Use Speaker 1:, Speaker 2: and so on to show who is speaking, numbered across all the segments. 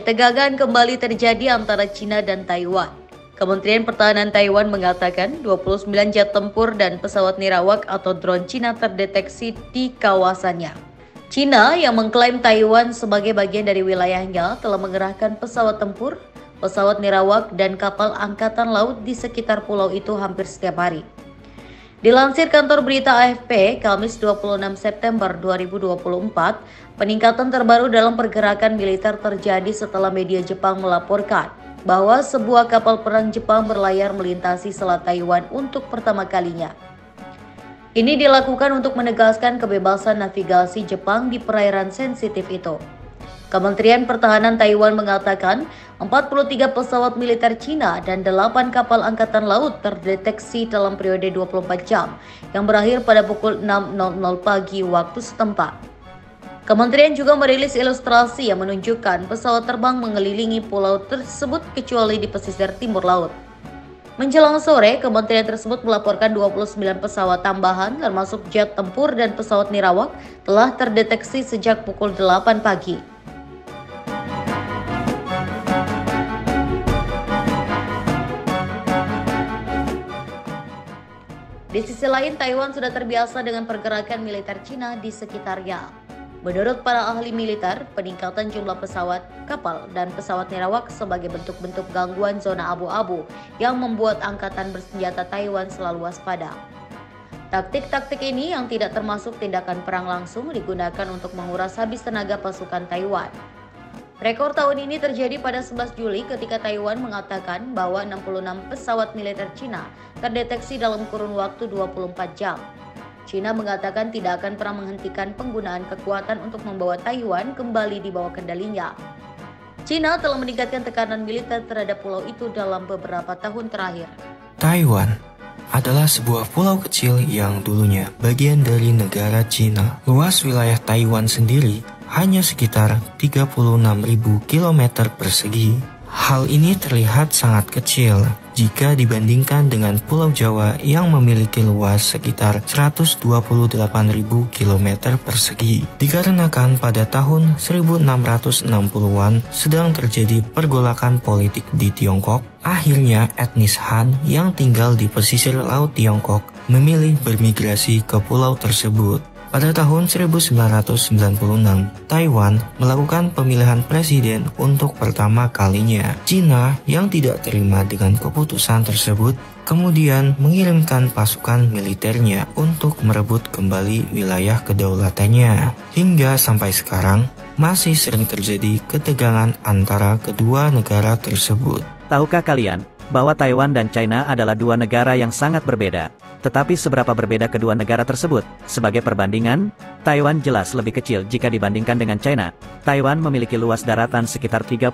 Speaker 1: ketegangan kembali terjadi antara Cina dan Taiwan. Kementerian Pertahanan Taiwan mengatakan 29 jet tempur dan pesawat nirawak atau drone Cina terdeteksi di kawasannya. Cina yang mengklaim Taiwan sebagai bagian dari wilayahnya telah mengerahkan pesawat tempur, pesawat nirawak, dan kapal angkatan laut di sekitar pulau itu hampir setiap hari. Dilansir kantor berita AFP, Kamis 26 September 2024, peningkatan terbaru dalam pergerakan militer terjadi setelah media Jepang melaporkan bahwa sebuah kapal perang Jepang berlayar melintasi Selat Taiwan untuk pertama kalinya. Ini dilakukan untuk menegaskan kebebasan navigasi Jepang di perairan sensitif itu. Kementerian Pertahanan Taiwan mengatakan 43 pesawat militer Cina dan 8 kapal angkatan laut terdeteksi dalam periode 24 jam yang berakhir pada pukul 6.00 pagi waktu setempat. Kementerian juga merilis ilustrasi yang menunjukkan pesawat terbang mengelilingi pulau tersebut kecuali di pesisir timur laut. Menjelang sore, kementerian tersebut melaporkan 29 pesawat tambahan termasuk jet tempur dan pesawat nirawak telah terdeteksi sejak pukul 8 pagi. Di sisi lain, Taiwan sudah terbiasa dengan pergerakan militer Cina di sekitarnya. Menurut para ahli militer, peningkatan jumlah pesawat, kapal, dan pesawat nirawak sebagai bentuk-bentuk gangguan zona abu-abu yang membuat angkatan bersenjata Taiwan selalu waspada. Taktik-taktik ini yang tidak termasuk tindakan perang langsung digunakan untuk menguras habis tenaga pasukan Taiwan. Rekor tahun ini terjadi pada 11 Juli ketika Taiwan mengatakan bahwa 66 pesawat militer Cina terdeteksi dalam kurun waktu 24 jam. Cina mengatakan tidak akan pernah menghentikan penggunaan kekuatan untuk membawa Taiwan kembali di bawah kendalinya. Cina telah meningkatkan tekanan militer terhadap pulau itu dalam beberapa tahun terakhir.
Speaker 2: Taiwan adalah sebuah pulau kecil yang dulunya bagian dari negara Cina. Luas wilayah Taiwan sendiri hanya sekitar 36.000 km persegi. Hal ini terlihat sangat kecil jika dibandingkan dengan Pulau Jawa yang memiliki luas sekitar 128.000 km persegi. Dikarenakan pada tahun 1660-an sedang terjadi pergolakan politik di Tiongkok, akhirnya etnis Han yang tinggal di pesisir Laut Tiongkok memilih bermigrasi ke pulau tersebut. Pada tahun 1996, Taiwan melakukan pemilihan presiden untuk pertama kalinya. Cina yang tidak terima dengan keputusan tersebut kemudian mengirimkan pasukan militernya untuk merebut kembali wilayah kedaulatannya. Hingga sampai sekarang, masih sering terjadi ketegangan antara kedua negara tersebut.
Speaker 3: Tahukah kalian bahwa Taiwan dan China adalah dua negara yang sangat berbeda? Tetapi seberapa berbeda kedua negara tersebut? Sebagai perbandingan, Taiwan jelas lebih kecil jika dibandingkan dengan China. Taiwan memiliki luas daratan sekitar 36.000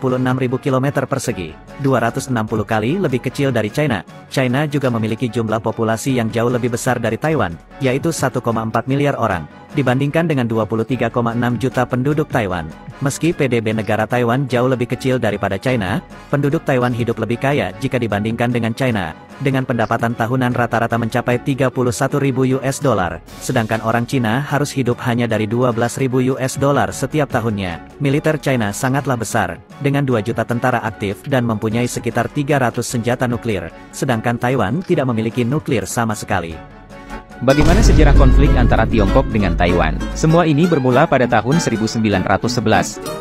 Speaker 3: km persegi, 260 kali lebih kecil dari China. China juga memiliki jumlah populasi yang jauh lebih besar dari Taiwan, yaitu 1,4 miliar orang, dibandingkan dengan 23,6 juta penduduk Taiwan. Meski PDB negara Taiwan jauh lebih kecil daripada China, penduduk Taiwan hidup lebih kaya jika dibandingkan dengan China, dengan pendapatan tahunan rata-rata mencapai 31.000 US dollar, sedangkan orang Cina harus hidup hanya dari 12.000 US dollar setiap tahunnya. Militer China sangatlah besar, dengan 2 juta tentara aktif dan mempunyai sekitar 300 senjata nuklir, sedangkan Taiwan tidak memiliki nuklir sama sekali.
Speaker 4: Bagaimana sejarah konflik antara Tiongkok dengan Taiwan? Semua ini bermula pada tahun 1911,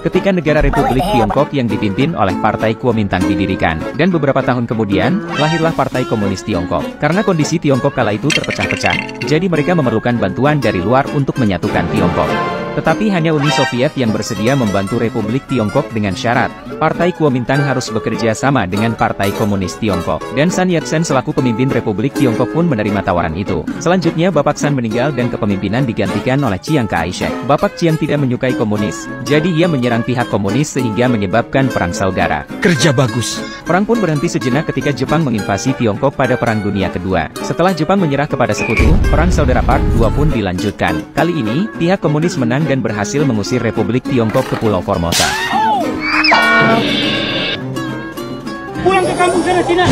Speaker 4: ketika negara Republik Tiongkok yang dipimpin oleh Partai Kuomintang didirikan. Dan beberapa tahun kemudian, lahirlah Partai Komunis Tiongkok. Karena kondisi Tiongkok kala itu terpecah-pecah, jadi mereka memerlukan bantuan dari luar untuk menyatukan Tiongkok. Tetapi hanya Uni Soviet yang bersedia membantu Republik Tiongkok dengan syarat, Partai Kuomintang harus bekerja sama dengan Partai Komunis Tiongkok. Dan Sun Yat-sen selaku pemimpin Republik Tiongkok pun menerima tawaran itu. Selanjutnya Bapak Sun meninggal dan kepemimpinan digantikan oleh Chiang Kai-shek. Bapak Chiang tidak menyukai komunis, jadi ia menyerang pihak komunis sehingga menyebabkan perang saudara.
Speaker 5: Kerja bagus.
Speaker 4: Perang pun berhenti sejenak ketika Jepang menginvasi Tiongkok pada Perang Dunia Kedua. Setelah Jepang menyerah kepada sekutu, Perang Saudara Part 2 pun dilanjutkan. Kali ini, pihak komunis menang dan berhasil mengusir Republik Tiongkok ke Pulau Formosa.
Speaker 5: Pulang ke kampung sana, Cina.